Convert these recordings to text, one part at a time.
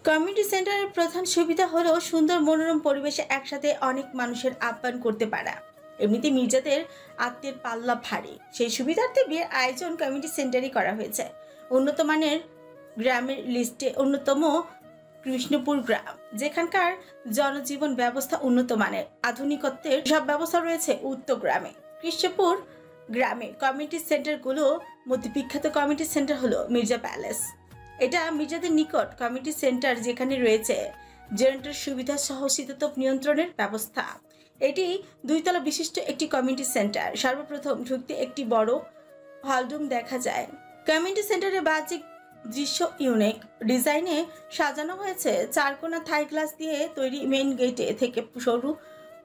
Community সেন্টারের প্রধান সুবিধা হলো সুন্দর মনোরম পরিবেশে একসাথে অনেক মানুষের আপ্যায়ন করতে পারা। এমনিতে মির্জাদের আত্মীয়ের পাল্লা ভারী, সেই সুবিধার্থে বিয়ের আয়োজন কমিউনিটি সেন্টারই করা হয়েছে। উন্নত মানের গ্রামের লিস্টে অন্যতম কৃষ্ণপুর গ্রাম, যেখানকার জনজীবন ব্যবস্থা উন্নত মানের, আধুনিকত্বের সব ব্যবস্থা রয়েছে উত্তর গ্রামে। কৃষ্ণপুর গ্রামে কমিউনিটি সেন্টারগুলো মধ্যে বিখ্যাত কমিউনিটি সেন্টার হলো মির্জা প্যালেস। এটা মির্জাদের নিকট কমিউনিটি সেন্টার, যেখানে রয়েছে জেনারেটর সুবিধা সহ শীতাতপ নিয়ন্ত্রণের ব্যবস্থা। এটি 2 তলা বিশিষ্ট একটি কমিউনিটি সেন্টার। সর্বপ্রথম ঢুকতে একটি বড় হলরুম দেখা যায়। কমিউনিটি সেন্টারের বাহ্যিক দৃশ্য ইউনিক ডিজাইনে সাজানো হয়েছে। 4 কোণা থাই গ্লাস দিয়ে তৈরি মেইন গেটে থেকে শুরু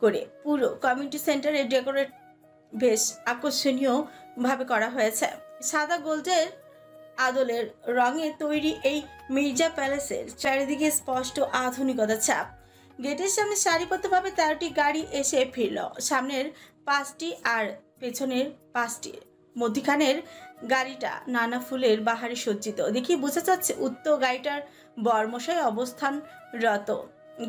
করে পুরো কমিউনিটি সেন্টারের ডেকোরেট বেশ আকর্ষণীয় ভাবে করা হয়েছে। সাদা গোল্ডের আদলের রঙে তৈরি এই মির্জা প্যালেসের চারিদিকে স্পষ্ট আধুনিকতার ছাপ। গেটের সামনে সারিবদ্ধভাবে 13টি গাড়ি এসে ফিরল। সামনের 5টি আর পেছনের 5টি, মধ্যখানের গাড়িটা নানা ফুলের বাহারে সজ্জিত। দেখি বোঝা যাচ্ছে উত্তর গাড়িটার বর্মশায় অবস্থানরত।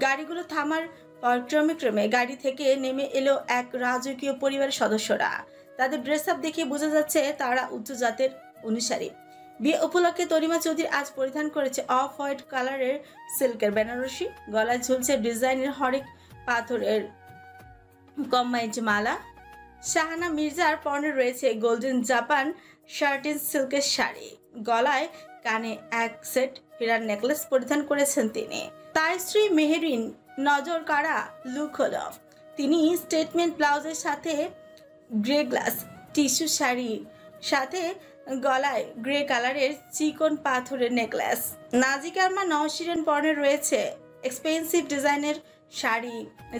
গাড়িগুলো থামার পর ক্রমে ক্রমে গাড়ি থেকে নেমে এলো এক রাজকীয় পরিবারের সদস্যরা। তাদের ড্রেস আপ দেখে বোঝা যাচ্ছে তারা উচ্চ জাতের অনুসারী। বিয়ে উপলক্ষে তরিমা চৌধুরী আজ পরিধান করেছে অফ হোয়াইট কালারের সিল্কের বেনারসি, গলায় ঝুলছে ডিজাইনের হরেক পাথরের কম্বাইন্ড মালা। শাহানা মির্জার পরনে রয়েছে গোল্ডেন জাপান শার্টিন সিল্কের শাড়ি, গলায় কানে এক সেট হীরার নেকলেস পরিধান করেছেন তিনি। তার স্ত্রী মেহেরিন নজর কাড়া লুক হলো। তিনি স্টেটমেন্ট ব্লাউজের সাথে গ্রে গ্লাস টিস্যু শাড়ি, সাথে গলায় গ্রে কালারের চিকন পাথরের নেকলেস। নাজিকার মা নওশিরেন পরনে রয়েছে এক্সপেন্সিভ ডিজাইনের শাড়ি।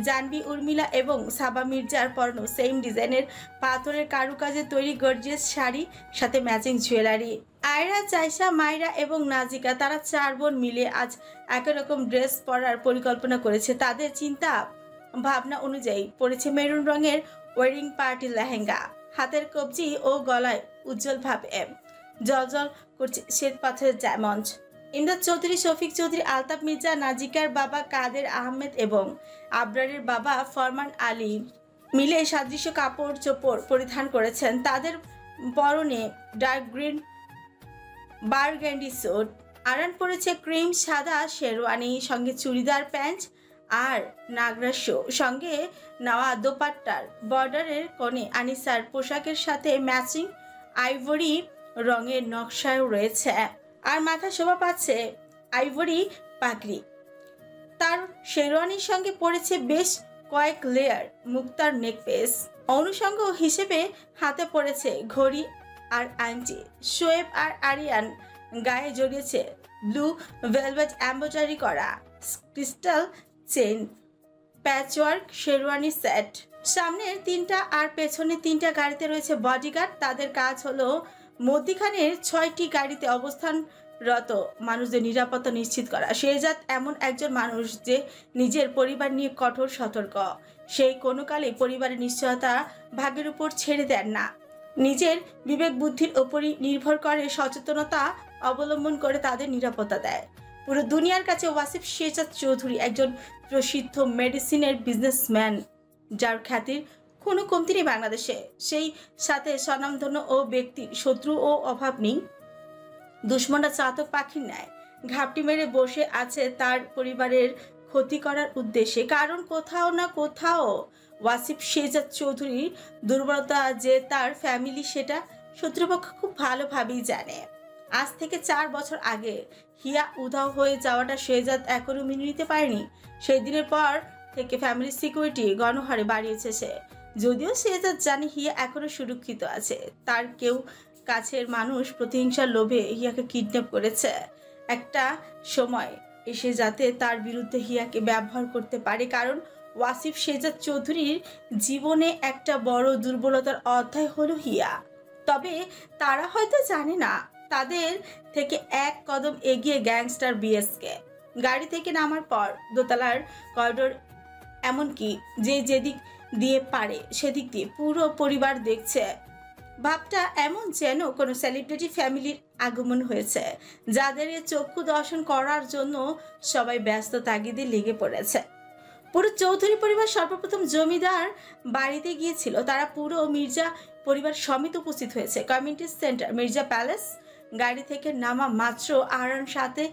জানবি উর্মিলা এবং সাবা মির্জার পরনে সেম ডিজাইনের পাথরের কারুকাজে তৈরি গর্জিয়াস শাড়ি, সাথে ম্যাচিং জুয়েলারি। আয়রা, চাইশা, মাইরা এবং নাজিকা, তারা 4 বোন মিলে আজ একই রকম ড্রেস পরার পরিকল্পনা করেছে। তাদের চিন্তা ভাবনা অনুযায়ী পরেছে মেরুন রঙের ওয়েডিং পার্টি লেহেঙ্গা। হাতের কবজি ও গলায় উজ্জ্বলভাবে জলজল করছে শ্বেত পাথরের ডায়মন্ড। ইমদাদ চৌধুরী, শফিক চৌধুরী, আলতাফ মির্জা, নাজিকার বাবা কাদের আহমেদ এবং আবরারের বাবা ফরমান আলী মিলে সাদৃশ্য কাপড় চোপড় পরিধান করেছেন। তাদের পরনে dark green burgundy sweet. Aran পরেছে ক্রিম সাদা শেরওয়ানি, সঙ্গে চুড়িদার প্যান্ট আর নাগরাস্য, সঙ্গে নেওয়া দোপাট্টার বর্ডারের কোণে আনিসার পোশাকের সাথে ম্যাচিং আইভরি রঙের নকশাও রয়েছে। আর মাথা শোভা পাচ্ছে আইভরি পাগড়ি। তার শেরওয়ানির সঙ্গে পড়েছে বেশ কয়েক লেয়ার মুক্তার নেকপিস। অনুষঙ্গ হিসেবে হাতে পড়েছে ঘড়ি আর আংটি। শোয়েব আর আরিয়ান গায়ে জড়িয়েছে ব্লু ভেলভেট এমব্রয়ডারি করা crystal chain patchwork sherwani set. সামনের 3টা আর পেছনের 3টা গাড়িতে রয়েছে বডিগার্ড। তাদের কাজ হলো মধ্যখানের 6টি গাড়িতে অবস্থানরত মানুষদের নিরাপত্তা নিশ্চিত করা। শেহজাদ এমন একজন মানুষ যে নিজের পরিবার নিয়ে কঠোর সতর্ক। সেই কোনো কালেই পরিবারের নিশ্চয়তা ভাগ্যের উপর ছেড়ে দেন না। নিজের বিবেক বুদ্ধির ওপরই নির্ভর করে সচেতনতা অবলম্বন করে তাদের নিরাপত্তা দেয়। পুরো দুনিয়ার কাছে ওয়াসিফ শেহজাদ চৌধুরী একজন প্রসিদ্ধ মেডিসিনের বিজনেসম্যান, যার খ্যাতির কোনো কমতি নেই বাংলাদেশে। সেই সাথে স্বনামধন্য ও ব্যক্তির শত্রু ও অভাব নেই। দুশ্মনরা চাতক পাখির ন্যায় ঘাপটি মেরে বসে আছে তার পরিবারের ক্ষতি করার উদ্দেশ্যে। কারণ কোথাও না কোথাও ওয়াসিফ শেহজাদ চৌধুরীর দুর্বলতা যে তার ফ্যামিলি, সেটা শত্রুপক্ষ খুব ভালোভাবেই জানে। আজ থেকে 4 বছর আগে হিয়া উধাও হয়ে যাওয়াটা শেহজাদ এখনো মেনে নিতে পারেনি। সেই দিনের পর থেকে ফ্যামিলি সিকিউরিটি গণহারে বাড়িয়েছে সে। যদিও শেহজাদ জানে হিয়া এখনো সুরক্ষিত আছে, তার কেউ কাছের মানুষ প্রতিহিংসার লোভে হিয়াকে কিডন্যাপ করেছে। একটা সময় এসে যাতে তার বিরুদ্ধে হিয়াকে ব্যবহার করতে পারে। কারণ ওয়াসিফ শেহজাদ চৌধুরীর জীবনে একটা বড় দুর্বলতার অধ্যায় হলো হিয়া। তবে তারা হয়তো জানে না, তাদের থেকে 1 কদম এগিয়ে গ্যাংস্টার বিএসকে। গাড়ি থেকে নামার পর দোতলার করিডোর, এমনকি যে যেদিক দিয়ে পারে সেদিক দিয়ে পুরো পরিবার দেখছে ভাবটা এমন যেন কোনো সেলিব্রিটি ফ্যামিলির আগমন হয়েছে, যাদের চক্ষু দর্শন করার জন্য সবাই ব্যস্ত তাগিদে লেগে পড়েছে। পুরো চৌধুরী পরিবার সর্বপ্রথম জমিদার বাড়িতে গিয়েছিল। তারা পুরো মির্জা পরিবার সমেত উপস্থিত হয়েছে কমিউনিটি সেন্টার মির্জা প্যালেস। গাড়ি থেকে নামা মাত্র আরান সাথে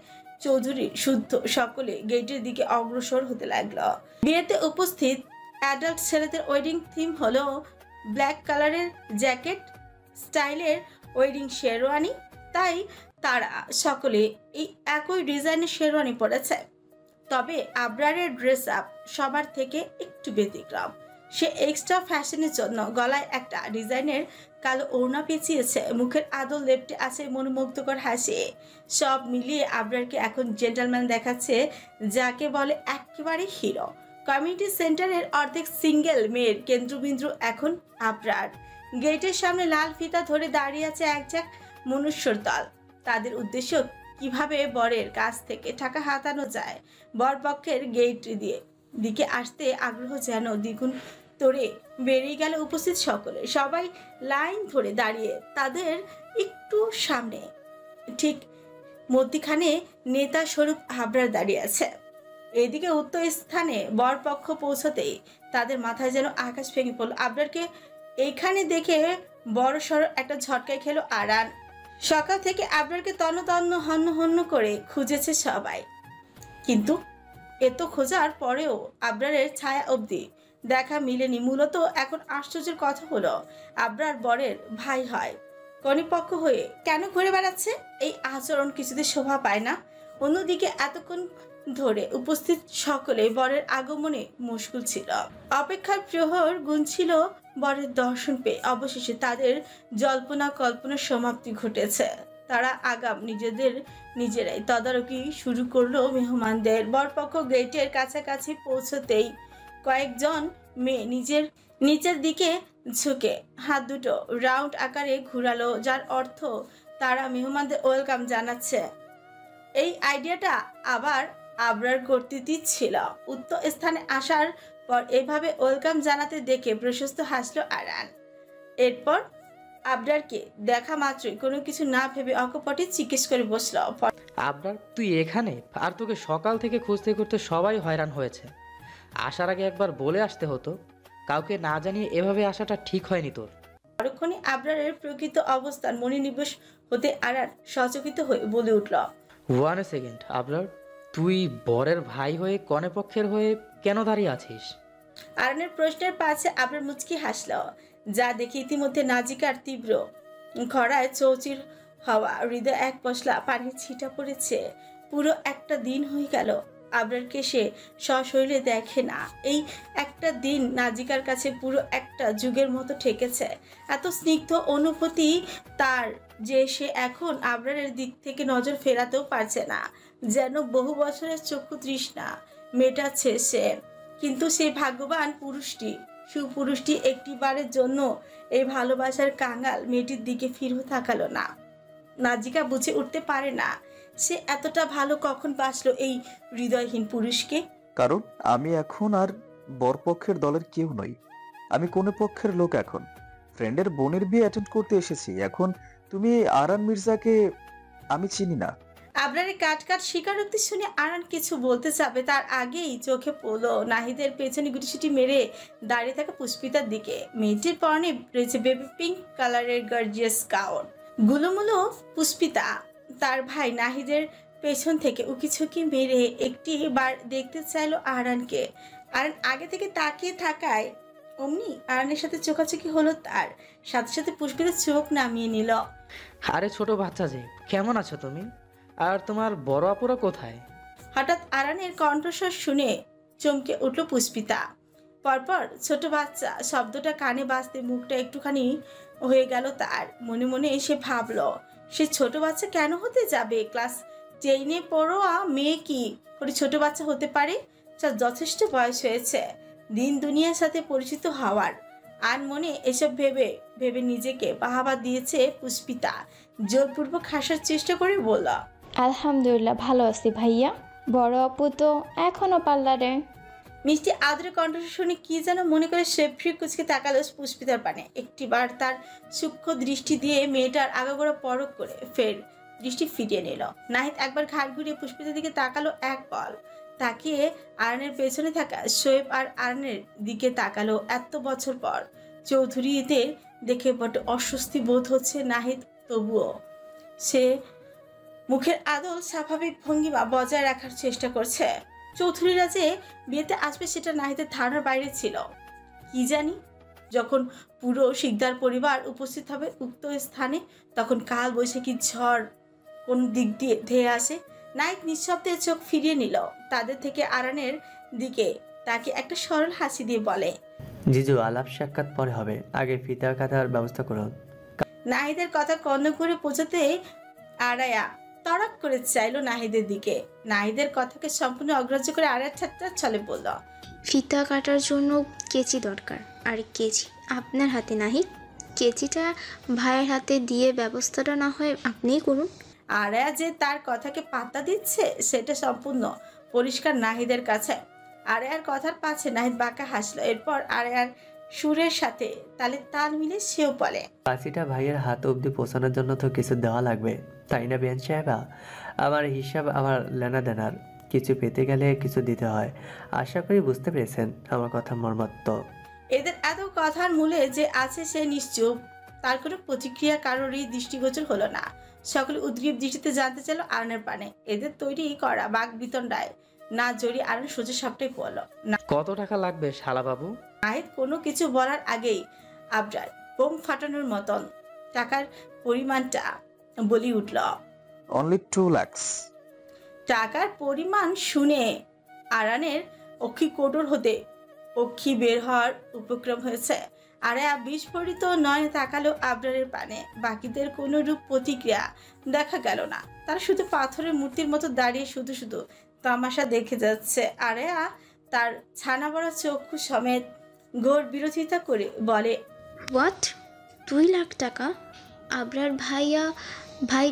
চৌধুরী শুদ্ধ সকলে গেটের দিকে অগ্রসর হতে লাগলো। বিয়েতে উপস্থিত অ্যাডাল্ট ছেলেদের ওয়েডিং থিম হলো ব্ল্যাক কালারের জ্যাকেট, স্টাইলের ওয়েডিং শেরওয়ানি। তাই তারা সকলে এই একই ডিজাইনের শেরওয়ানি পরেছে। তবে আবরারের ড্রেস আপ সবার থেকে একটু ব্যতিক্রম। সে এক্সট্রা ফ্যাশনের জন্য গলায় একটা ডিজাইনের কালো ওড়না পেঁচিয়েছে, মুখের আদল লেপটে আছে মনোমুগ্ধকর হাসি। সব মিলিয়ে আবরারকে এখন জেন্টলম্যান দেখাচ্ছে, যাকে বলে একেবারে হিরো। কমিউনিটি সেন্টারের অর্ধেক সিঙ্গেল মেয়ের কেন্দ্রবিন্দু এখন আবরার। গেটের সামনে লাল ফিতা ধরে দাঁড়িয়ে আছে এক ঝাঁক মনুষ্যর দল। তাদের উদ্দেশ্য কিভাবে বরের কাছ থেকে টাকা হাতানো যায়। বরপক্ষের গেট দিকে আসতে আগ্রহ যেন দ্বিগুণ তোড়ে বেরিয়ে গেল উপস্থিত সকলে। সবাই লাইন ধরে দাঁড়িয়ে তাদের একটু সামনে, ঠিক মধ্যখানে নেতা স্বরূপ আবরার দাঁড়িয়ে আছে। এদিকে উত্তর স্থানে বরপক্ষ পৌঁছতেই তাদের মাথায় যেন আকাশ ভেঙে পড়ল। আবরারকে এইখানে দেখে বড় সড় একটা ঝটকায় খেলো আরান। সকাল থেকে আবরারকে তন্ন তন্ন হন্য হন্য করে খুঁজেছে সবাই, কিন্তু এত খোঁজার পরেও আবরারের ছায়া অবধি দেখা মিলেনি। মূলত এখন আশ্চর্যের কথা হলো, আবরার বরের ভাই হয়, কনেপক্ষ হয়ে কেন ঘুরে বেড়াচ্ছে? এই আচরণ কিছুতে শোভা পায় না। অন্যদিকে এতক্ষণ ধরে উপস্থিত সকলে বরের আগমনে মশগুল ছিল। অপেক্ষার প্রহর গুনছিল বরের দর্শন পেয়ে। অবশেষে তাদের জল্পনা কল্পনার সমাপ্তি ঘটেছে। তারা আগাম নিজেরাই তদারকি শুরু করলো মেহমানদের। বরপক্ষ গেটের কাছাকাছি পৌঁছতেই কয়েকজন মেয়ে নিচের দিকে ঝুঁকে হাত দুটো রাউন্ড আকারে ঘুরালো, যার অর্থ তারা মেহমানদের ওয়েলকাম জানাচ্ছে। এই আইডিয়াটা আবার আবরার কর্তৃত্ব ছিল। উত্তর স্থানে আসার পর এভাবে ওয়েলকাম জানাতে দেখে প্রশস্ত হাসলো আরান। এরপর আবরারকে দেখা মাত্রই কোনো কিছু না ভেবে অকপটে জিজ্ঞেস করে বসলো, আবরার তুই এখানে? আর তোকে সকাল থেকে খুঁজতে করতে সবাই হয়রান হয়েছে। আসার আগে একবার বলে আসতে হতো। কাউকে না জানিয়ে এভাবে আসাটা ঠিক হয়নি তোর। পরক্ষণে আবরারের প্রকৃত অবস্থান মনোনিবেশ হতে আরান সচকিত হয়ে বলে উঠল, 1 সেকেন্ড আবরার, তুই বরের ভাই হয়ে কনে পক্ষের হয়ে কেন দাঁড়িয়ে আছিস? আরানের প্রশ্নের পাশে আবরার মুচকি হাসল, যা দেখে ইতিমধ্যে নাজিকার তীব্র খরায় চৌচির হওয়া হৃদয় এক পশলা পানির ছিটা পড়েছে। পুরো একটা দিন হয়ে গেল আবরারকে সে সশরীরে দেখে না। এই একটা দিন নাজিকার কাছে পুরো একটা যুগের মতো ঠেকেছে। এত স্নিগ্ধ অনুভূতি তার যে সে এখন আবরারের দিক থেকে নজর ফেরাতেও পারছে না। যেন বহু বছরের চক্ষু তৃষ্ণা মেটাচ্ছে সে। কিন্তু সেই ভাগ্যবান সুপুরুষটি একটিবারের জন্য এই ভালোবাসার কাঙাল মেয়েটির দিকে ফিরেও তাকালো না। নাজিকা বুঝে উঠতে পারে না সে এতটা ভালো কখন বাসলো এই হৃদয়হীন পুরুষকে। কারণ আমি এখন আর বরপক্ষের দলের কেউ নই, আমি কোনে পক্ষের লোক। এখন ফ্রেন্ডের বোনের বিয়ে অ্যাটেন্ড করতে এসেছি। এখন তুমি আরান মির্জাকে আমি চিনি না। আবরারের কাট স্বীকারোক্তি শুনে আরান কিছু বলতে যাবে, তার আগেই চোখে পড়লো নাহিদের পেছনে গুটিসুটি মেরে দাঁড়িয়ে থাকা পুষ্পিতার দিকে। মেয়েটির পরনে রয়েছে বেবি পিঙ্ক কালারের গর্জিয়াস গাউন। গুলোমুলো পুষ্পিতা তার ভাই নাহিদের পেছন থেকে উকিঝুঁকি মেরে একটি বার দেখতে চাইলো আরানকে। আরান আগে থেকে তাকিয়ে থাকায় অমনি আরানের সাথে চোখাচোখি হলো তার। সাথে সাথে পুষ্পিতা চোখ নামিয়ে নিল। আরে ছোট বাচ্চা যে, কেমন আছো তুমি? আর তোমার বড় আপুরা কোথায়? হঠাৎ আরানের কণ্ঠস্বর শুনে চমকে উঠল পুষ্পিতা। পরপর ছোট বাচ্চা শব্দটা কানে বাজতে মুখটা একটুখানি হয়ে গেল তার। মনে মনে এসে ভাবলো, সে ছোট বাচ্চা কেন হতে যাবে? ক্লাস 10-এ পড়োয়া মেয়ে কি করে ছোট বাচ্চা হতে পারে? যার যথেষ্ট বয়স হয়েছে দিন দুনিয়ার সাথে পরিচিত হওয়ার। আর মনে এসব ভেবে নিজেকে বাহাবা দিয়েছে পুষ্পিতা। জোরপূর্বক হাসার চেষ্টা করে বলল, আলহামদুলিল্লাহ ভালো আছি ভাইয়া। বড় আপু তো এখনো পার্লারে। মিষ্টি আদরে কণ্ঠস্বর শুনে কি যেন মনে করে সে ফ্রি কুচকে তাকালো পুষ্পিতার পানে। একটিবার তার সূক্ষ্ম দৃষ্টি দিয়ে মেয়েটার আগাগোড়া পরখ করে ফের দৃষ্টি ফিরিয়ে নিল। নাহিদ একবার ঘাড় ঘুরিয়ে পুষ্পিতার দিকে তাকালো এক পল, তাকিয়ে আরনের পেছনে থাকা শোয়েব আর আরনের দিকে তাকালো। এত বছর পর চৌধুরীদের দেখে বড় অস্বস্তি বোধ হচ্ছে নাহিদ, তবুও সে মুখের আদল স্বাভাবিক ভঙ্গিমা বজায় রাখার চেষ্টা করছে। চৌধুরীরা যে বিয়েতে আসবে সেটা নাহিদের ধারণার বাইরে ছিল। কি জানি যখন পুরো শিকদার পরিবার উপস্থিত হবে উক্ত স্থানে, তখন কাল বৈশাখী ঝড় কোন দিক দিয়ে ধেয়ে আসে। নাহিদ নিঃশব্দে চোখ ফিরিয়ে নিল তাদের থেকে আরানের দিকে, তাকে একটা সরল হাসি দিয়ে বলে, জিজু আলাপ সাক্ষাৎ পরে হবে, আগে ফিতা কাটার ব্যবস্থা করুন। নাহিদের কথা কর্ণ করে পৌঁছাতে আরায়া তড়াক করে চাইলো নাহিদের দিকে। নাহিদের কথাকে সম্পূর্ণ অগ্রাহ্য করে আরায়া ঠাট্টার ছলে বলল, ফিতা কাটার জন্য কেচি দরকার, আর কেচি আপনার হাতে নাহি, কেচিটা ভাইয়ের হাতে দিয়ে ব্যবস্থাটা না হয় আপনিই করুন। আরায়া যে তার কথাকে পাত্তা দিচ্ছে সেটা সম্পূর্ণ পরিষ্কার নাহিদের কাছে। আরায়ার কথার পাছে নাহিদ বাঁকা হাসলো। এরপর আরায়ার সুরের সাথে তালে তাল মিলে সেও বলে, কাশিটা ভাইয়ের হাত অবধি পৌঁছানোর জন্য তো কিছু দেওয়া লাগবে, তাই না বেন সাহেবা? আমার হিসাব আমার লেনা দেনার, কিছু পেতে গেলে কিছু দিতে হয়। আশা করি বুঝতে পেরেছেন আমার কথা মর্মার্থ। এদের এত কথার মূলে যে আছে সে নিশ্চুপ। তার কোনো প্রতিক্রিয়া কারোরই দৃষ্টিগোচর হলো না। সকলে উদ্গ্রীব দৃষ্টিতে জানতে চাইল আরনের পানে। এদের তৈরি করা বাঘ বিতণ্ডায় না জড়িয়ে আরন সোজা সাপটাই পড়ল। কত টাকা লাগবে শালাবাবু? নাহিদ কোনো কিছু বলার আগেই আবরার বোম ফাটানোর মতন টাকার পরিমাণটা বলি উঠল। Only 2 lakhs। টাকার পরিমাণ শুনে আরানের অক্ষি কোটর হতে অক্ষি বের হওয়ার উপক্রম হয়েছে। আরায়া বিস্ফোরিত নয় তাকালো আবরারের পানে। বাকিদের কোনো রূপ প্রতিক্রিয়া দেখা গেল না। তারা শুধু পাথরের মূর্তির মতো দাঁড়িয়ে শুধু শুধু তামাশা দেখে যাচ্ছে। আরায়া তার ছানা বড় চক্ষু সমেত ঘোর বিরোধিতা করে বলে, হোয়াট, 2 লাখ টাকা? আবরার ভাই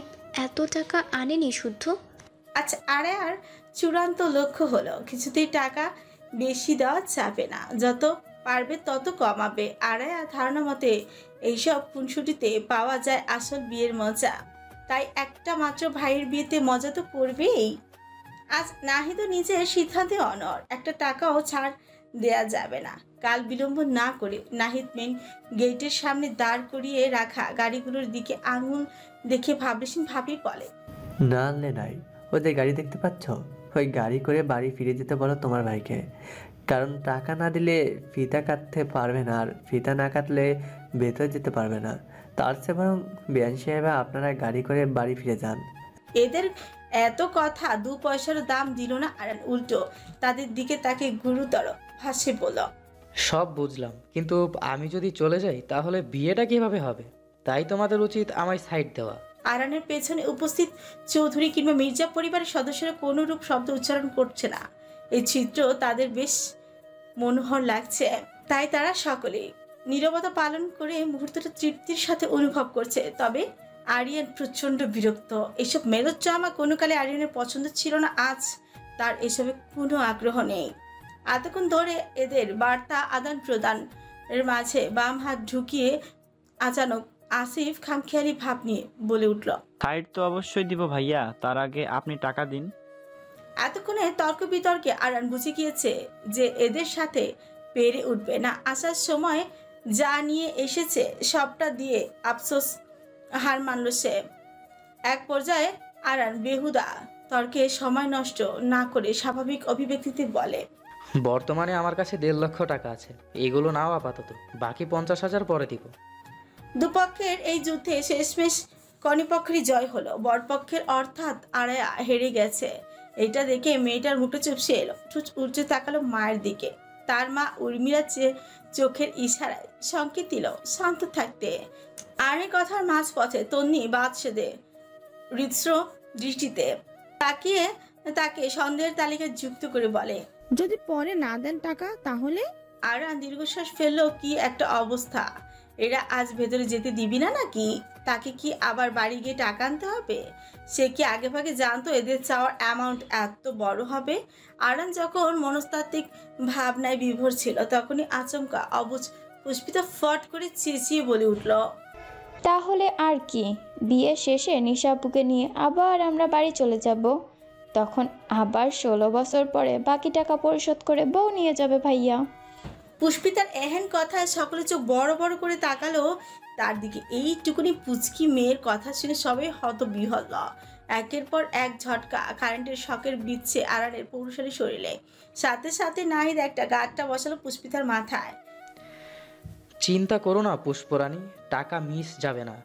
এত টাকা আনেনি শুদ্ধ? আচ্ছা, আরায়ার চূড়ান্ত লক্ষ্য হলো কিছুতেই টাকা বেশি দেওয়া যাবে না, যত পারবে তত কমাবে। আরায়া ধারণা মতে এইসব খুনসুটিতে পাওয়া যায় আসল বিয়ের মজা, তাই একটা মাত্র ভাইয়ের বিয়েতে মজা তো করবেই। আজ নাহিদও নিজের সিদ্ধান্তে অনড়, একটা টাকাও ছাড় দেয়া যাবে না। কাল বিলম্ব না করে নাহিদ মেন গেটের সামনে দাঁড় করিয়ে রাখা গাড়িগুলোর দিকে আঙুল দেখে ভাবলেশীন ভাবেই বলে, না আনলে নাই, ওদের গাড়ি দেখতে পাচ্ছ? ওই গাড়ি করে বাড়ি ফিরে যেতে বলো তোমার ভাইকে, কারণ টাকা না দিলে ফিতা কাটতে পারবে না, আর ফিতা না কাটলে ভেতরে যেতে পারবে না। তার চেয়ে বরং বেয়ান সাহেবা আপনারা গাড়ি করে বাড়ি ফিরে যান। এদের এত কথা 2 পয়সারও দাম দিল না। আর উল্টো তাদের দিকে তাকে গুরুতর ভাষে বলল, সব বুঝলাম, কিন্তু আমি যদি চলে যাই তাহলে বিয়েটা কিভাবে হবে? তাই তোমাদের উচিত আমায় সাইড দেওয়া। আরানের পেছনে উপস্থিত চৌধুরী কিংবা মির্জা পরিবারের সদস্যরা কোনো রূপ শব্দ উচ্চারণ করছে না। এই চিত্র তাদের বেশ মনোহর লাগছে, তাই তারা সকলেই নীরবতা পালন করে মুহূর্তটা তৃপ্তির সাথে অনুভব করছে। তবে আরিয়ান প্রচণ্ড বিরক্ত। এসব মেলোড্রামা কোনো কালে আরিয়ানের পছন্দ ছিল না, আজ তার এসবে কোনো আগ্রহ নেই। এতক্ষণ ধরে এদের বার্তা আদান প্রদান এর মাঝে বাম হাত ঢুকিয়ে আচানক আসিফ খামখেয়ালি ভাব নিয়ে বলে উঠল, সাইড তো অবশ্যই দিব ভাইয়া, তার আগে আপনি টাকা দিন। এতক্ষণে তর্ক বিতর্কে আরান বুঝে গিয়েছে যে এদের সাথে পেরে উঠবে না। আসার সময় যা নিয়ে এসেছে সবটা দিয়ে আফসোস হার মানল সে। এক পর্যায়ে আরান বেহুদা তর্কে সময় নষ্ট না করে স্বাভাবিক অভিব্যক্তিতে বলে, বর্তমানে আমার কাছে 1.5 লক্ষ টাকা আছে, এগুলো নাও আপাতত, বাকি 50,000 পরে দিব। দুপক্ষের এই যুদ্ধে শেষমেশ কনিপক্ষেরই জয় হলো। বরপক্ষের অর্থাৎ আরায়া হেরে গেছে। এটা দেখে মেয়েটার মুখে চুপসে এলো, উঠে তাকালো মায়ের দিকে। তার মা উর্মিলা চোখের ইশারায় সংকেত দিল শান্ত থাকতে। আর এই কথার মাঝপথে তন্নি বাদ সেদে হৃদ্র দৃষ্টিতে তাকিয়ে তাকে সন্দেহের তালিকায় যুক্ত করে বলে, যদি পরে না দেন টাকা তাহলে? আরান দীর্ঘশ্বাস ফেললো, কি একটা অবস্থা! এরা আজ ভেতরে যেতে দিবি না নাকি? তাকে কি আবার বাড়ি গিয়ে টাকা আনতে হবে? সে কি আগে ভাগে জানতো এদের চাওয়ার অ্যামাউন্ট এত বড় হবে? আরান যখন মনস্তাত্ত্বিক ভাবনায় বিভোর ছিল তখনই আচমকা অবুঝ পুষ্পিতা ফট করে চেঁচিয়ে বলে উঠল, তাহলে আর কি, বিয়ে শেষে নিশাপুকে নিয়ে আবার আমরা বাড়ি চলে যাব। তখন আবার 16 বছর পরে বাকি টাকা পরিশোধ করে বউ নিয়ে যাবে ভাইয়া। পুষ্পিতার এহেন কথায় সকলে চোখ বড় বড় করে তাকালো তার দিকে। এইটুকুনি পুচকি মেয়ের কথা শুনে সবাই হতবিহ্বল। একের পর এক ঝটকা কারেন্টের শকের বিচ্ছে আরানের পৌরুষালী শরীরে। সাথে সাথে নাহিদ একটা গাঁটটা বসালো পুষ্পিতার মাথায়। চিন্তা করো না পুষ্পরানী, টাকা মিস যাবে না,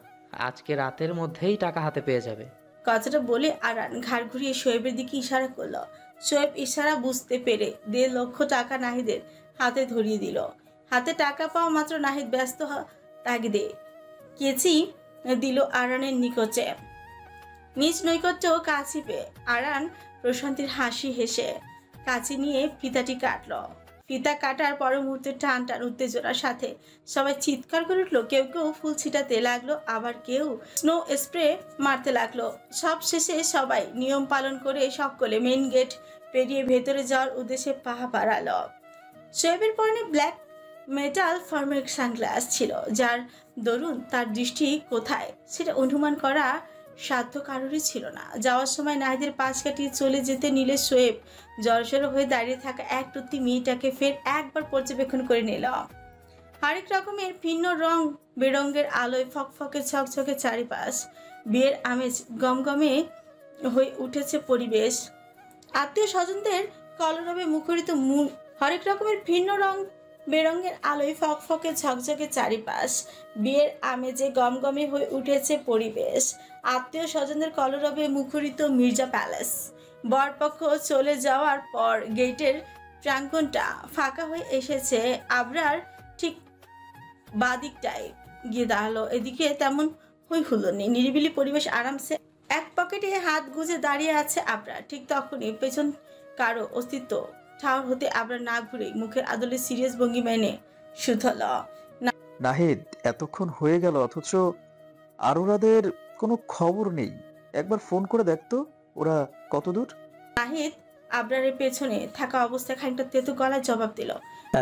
আজকে রাতের মধ্যেই টাকা হাতে পেয়ে যাবে। কথাটা বলে আরান ঘাড় ঘুরিয়ে শোয়েবের দিকে ইশারা করলো। শোয়েব ইশারা বুঝতে পেরে 1.5 লক্ষ টাকা নাহিদের হাতে ধরিয়ে দিল। হাতে টাকা পাওয়া মাত্র নাহিদ ব্যস্ত তাগিদে কেচি দিল আরানের নিকটে। নিজ নৈকট্য কাছি পেয়ে আরান প্রশান্তির হাসি হেসে কাছি নিয়ে ফিতাটি কাটলো। ফিতা কাটার পর মুহূর্তে টান টান উত্তেজনার সাথে সবাই চিৎকার করে উঠলো। কেউ কেউ ফুল ছিটাতে লাগলো, আবার কেউ স্নো স্প্রে মারতে লাগলো। সব শেষে সবাই নিয়ম পালন করে সকলে মেন গেট পেরিয়ে ভেতরে যাওয়ার উদ্দেশ্যে পা বাড়ালো। শোয়েবের পরনে ব্ল্যাক মেটাল ফর্মের সানগ্লাস ছিল, যার দরুন তার দৃষ্টি কোথায় সেটা অনুমান করা সাধ্য কারোরই ছিল না। যাওয়ার সময় নাহিদের পাশ কাটিয়ে চলে যেতে নিলে শোয়েব জড়সড় হয়ে দাঁড়িয়ে থাকা এক টুকটি মেয়েটাকে ফের একবার পর্যবেক্ষণ করে নিল। হরেক রকমের ভিন্ন রং বেরঙ্গের আলোয় ফকফকে ছকছকে চারিপাশ। বিয়ের আমেজ গমগমে হয়ে উঠেছে পরিবেশ। আত্মীয় স্বজনদের কলরবে মুখরিত হরেক রকমের ভিন্ন রং বেরঙ্গের আলোয় ফকফকে ঝকঝকে চারিপাশ। বিয়ের আমেজে গমগমে হয়ে উঠেছে পরিবেশ। আত্মীয় স্বজনদের কলরবে মুখরিত মির্জা প্যালেস। বরপক্ষ চলে যাওয়ার পর গেটের প্রাঙ্গণটা ফাঁকা হয়ে এসেছে। আবরার ঠিক বাদিকটায় গিয়ে দাঁড়ালো। এদিকে তেমন হই হুল্লো নেই, নিরিবিলি পরিবেশ। আরামসে এক পকেটে হাত গুজে দাঁড়িয়ে আছে আবরার। ঠিক তখনই পেছন কারো অস্তিত্ব ঠাউর হতে আবরার না ঘুরে মুখের আদলে সিরিয়াস ভঙ্গিমায় নে শুধল, নাহিদ, এতক্ষণ হয়ে গেল অথচ আরোরাদের কোনো খবর নেই। একবার ফোন করে দেখতো ওরা কত দূর। নাহিদ আবরারের পেছনে থাকা অবস্থায় খানিকটা তেতো গলায় জবাব দিল,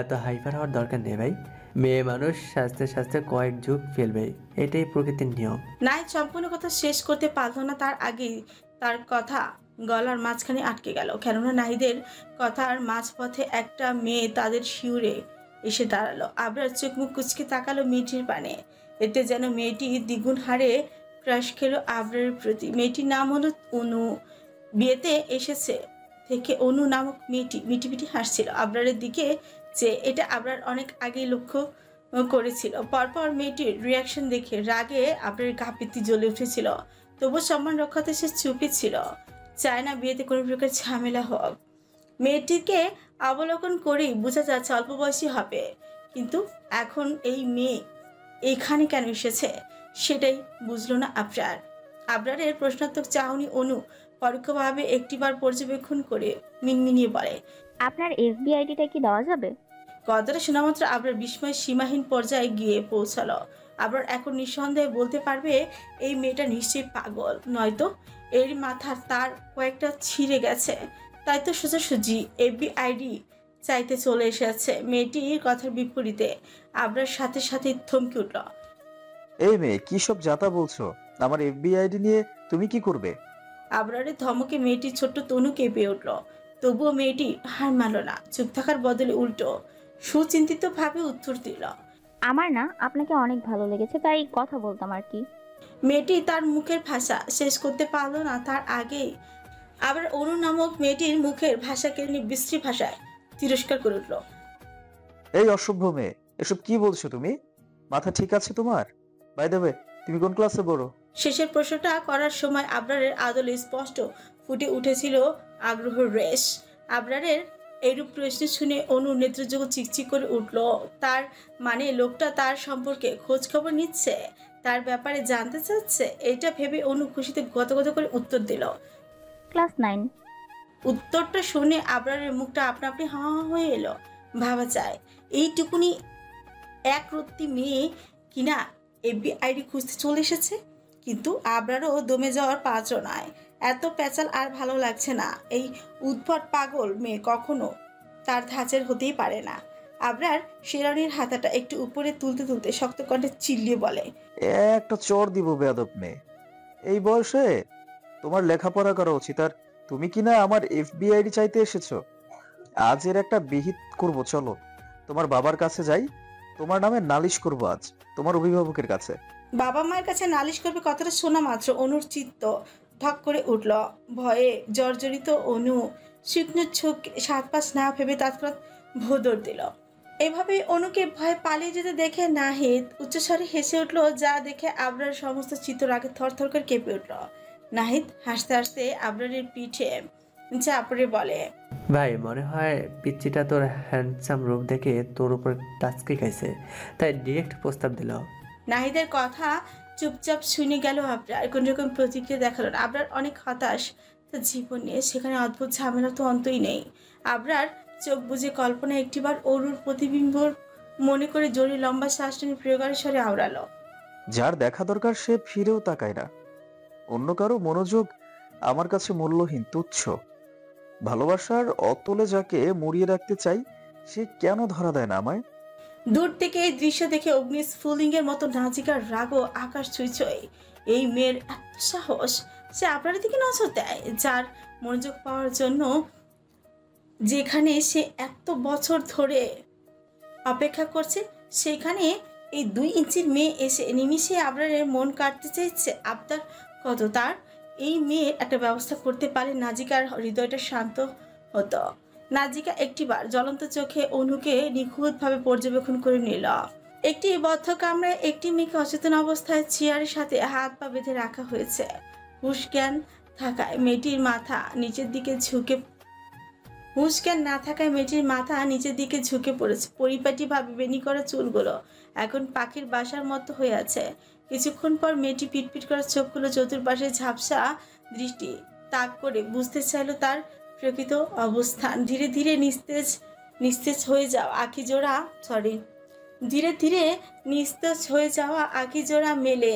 এত হাইপার হওয়ার দরকার নেই ভাই, মেয়ে মানুষ স্বাস্থ্যে স্বাস্থ্যে কয়েক যুগ ফেলবে, এটাই প্রকৃতির নিয়ম। নাহিদ সম্পূর্ণ কথা শেষ করতে পারল না, তার আগেই তার কথা গলার মাঝখানে আটকে গেল। কেননা নাহিদের কথার মাঝপথে একটা মেয়ে তাদের শিউরে এসে দাঁড়ালো। আবরার চোখ মুখ কুচকে তাকালো মেয়েটির পানে। এতে যেন মেয়েটি দ্বিগুণ হারে ক্রাশ খেলো আবরারের প্রতি। মেয়েটির নাম হলো অনু। বিয়েতে এসেছে থেকে অনু নামক মেয়েটি মিটিমিটি হাসছিল আবরারের দিকে, যে এটা আবরার অনেক আগেই লক্ষ্য করেছিল। পরপর মেয়েটির রিয়াকশন দেখে রাগে আবরারের গা পিত্তি জ্বলে উঠেছিল। তবু সম্মান রক্ষাতে সে চুপই ছিল, চায় না বিয়েতে কোনো প্রকার ঝামেলা হোক। মেয়েটিকে অবলোকন করেই বোঝা যাচ্ছে অল্প বয়সী হবে, কিন্তু এখন এই মেয়ে এইখানে কেন এসেছে সেটাই বুঝলো না আবরার। আবরারের প্রশ্নাত্মক চাহনি অনু পরোক্ষভাবে একটিবার পর্যবেক্ষণ করে মিনমিনিয়ে বলে, আপনার এফবি আইডিটা কি দেওয়া যাবে? কথাটা শোনা মাত্র আবরার বিস্ময় সীমাহীন পর্যায়ে গিয়ে পৌঁছালো। আবার এখন নিঃসন্দেহে বলতে পারবে এই মেয়েটা নিশ্চয়ই পাগল, নয়তো এর মাথার তার কয়েকটা ছিঁড়ে গেছে। তাই তো সোজাসুজি এফবি আইডি চাইতে চলে এসেছে। মেয়েটির কথার বিপরীতে আবরার সাথে সাথে থমকে উঠল। এই মেয়ে কি সব যাতা বলছো? আমার এফবিআইডি নিয়ে তুমি কি করবে? আবরারের ধমকে মেয়েটির ছোট্ট তনু কেঁপে উঠল। তবুও মেয়েটি হার মানল না, চুপ থাকার বদলে উল্টো সুচিন্তিত ভাবে উত্তর দিল, আমার না আপনাকে অনেক ভালো লেগেছে, তাই কথা বলতাম আর কি। মেয়েটি তার মুখের ভাষা শেষ করতে পারল না, তার আগেই আবার অনু নামক মেয়েটির মুখের ভাষাকে বিশ্রী ভাষায় তিরস্কার করে উঠল। এই অসভ্য মেয়ে, এসব কি বলছো তুমি? মাথা ঠিক আছে তোমার? বাই দ্য ওয়ে, তুমি কোন ক্লাসে পড়ো? শেষের প্রশ্নটা করার সময় আবরারের আদলে স্পষ্ট ফুটে উঠেছিল আগ্রহের রেশ। আবরারের এইরূপ প্রশ্ন শুনে অনু নেত্রযোগ্য চিকচিক করে উঠল। তার মানে লোকটা তার সম্পর্কে খোঁজ খবর নিচ্ছে, তার ব্যাপারে জানতে চাচ্ছে। এটা ভেবে অনু খুশিতে গতগত করে উত্তর দিল, ক্লাস 9। উত্তরটা শুনে আবরারের মুখটা আপনা আপনি হা হয়ে এলো। ভাবা যায় এইটুকুনি এক রত্তি মেয়ে কিনা এফবি আইডি খুঁজতে চলে এসেছে। কিন্তু আবরারও দমে যাওয়ার পাত্র নয়। এত প্যাচাল আর ভালো লাগছে না। এই উদ্ভট পাগল মেয়ে কখনো তার ধাঁচের হতেই পারে না। আবরার শেরানির হাতাটা একটু উপরে তুলতে তুলতে শক্ত কণ্ঠে চিল্লিয়ে বলে, একটা চড় দিব বেয়াদব মেয়ে। এই বয়সে তোমার লেখাপড়া করা উচিত, আর তুমি কিনা আমার এফবিআইডি চাইতে এসেছো। আজ এর একটা বিহিত করব, চলো তোমার বাবার কাছে যাই, তোমার নামে নালিশ করব আজ তোমার অভিভাবকের কাছে। বাবা মায়ের কাছে নালিশ করবে কথাটা শোনা মাত্র অনুর চিত্ত ঠক করে উঠল। ভয়ে জর্জরিত অনু শুকনো চোখ 7-5 না ভেবে তৎক্ষণাৎ ভোদর দিল। এভাবে অনুকে ভয় পালিয়ে যেতে দেখে নাহিদ উচ্চস্বরে হেসে উঠল, যা দেখে আবরার সমস্ত চিত্ত রাগে থরথর করে কেঁপে উঠল। নাহিদ হাসতে হাসতে আবরারের পিঠে চাপড়ে বলে, ভাই মনে হয় পিচ্চিটা তোর হ্যান্ডসাম রূপ দেখে তোর উপর টাচকি খাইছে, তাই ডিরেক্ট প্রস্তাব দিল। নাহিদের কথা চুপচাপ শুনে গেল আবরার। কোন রকম প্রতিক্রিয়া দেখালো না। আবরার অনেক হতাশ তার জীবন নিয়ে। সেখানে অদ্ভুত ঝামেলা তো অন্তই নেই। আবরার চোখ বুজে কল্পনা একটিবার অরুর প্রতিবিম্ব মনে করে জোরে লম্বা শ্বাস টেনে প্রিয়কারের স্বরে আওড়ালো, যার দেখা দরকার সে ফিরেও তাকায় না। অন্য কারো মনোযোগ আমার কাছে মূল্যহীন, তুচ্ছ। ভালোবাসার অতলে যাকে মুড়িয়ে রাখতে চাই সে কেন ধরা দেয় না আমায়? দূর থেকে এই দৃশ্য দেখে অগ্নিস্ফুলিঙ্গের মতো নাজিকার রাগও আকাশ ছুঁই। এই মেয়ের এত সাহস, সে আপনার দিকে নজর দেয়, যার মনোযোগ পাওয়ার জন্য যেখানে সে এত বছর ধরে অপেক্ষা করছে, সেখানে এই 2 ইঞ্চির মেয়ে এসে নিমিষে আবরারের মন কাটতে চাইছে। আবদার কত তার! এই মেয়ের একটা ব্যবস্থা করতে পারে নাজিকার হৃদয়টা শান্ত হতো। নাজিকা একটিবার জ্বলন্ত চোখে অনুকে নিখুঁতভাবে পর্যবেক্ষণ করে নিল। একটি বদ্ধ কামরায় একটি মেয়েকে অচেতন অবস্থায় চেয়ারের সাথে হাত পা বেঁধে রাখা হয়েছে। হুশ জ্ঞান থাকায় মেয়েটির মাথা নিচের দিকে ঝুঁকে পড়েছে। পরিপাটিভাবে বেনি করা চুলগুলো এখন পাখির বাসার মতো হয়ে আছে। কিছুক্ষণ পর মেয়েটি পিটপিট করা চোখগুলো চতুর্পাশে ঝাপসা দৃষ্টি তাক করে বুঝতে চাইল তার প্রকৃত অবস্থান। ধীরে ধীরে নিস্তেজ হয়ে যাওয়া আঁখি জোড়া মেলে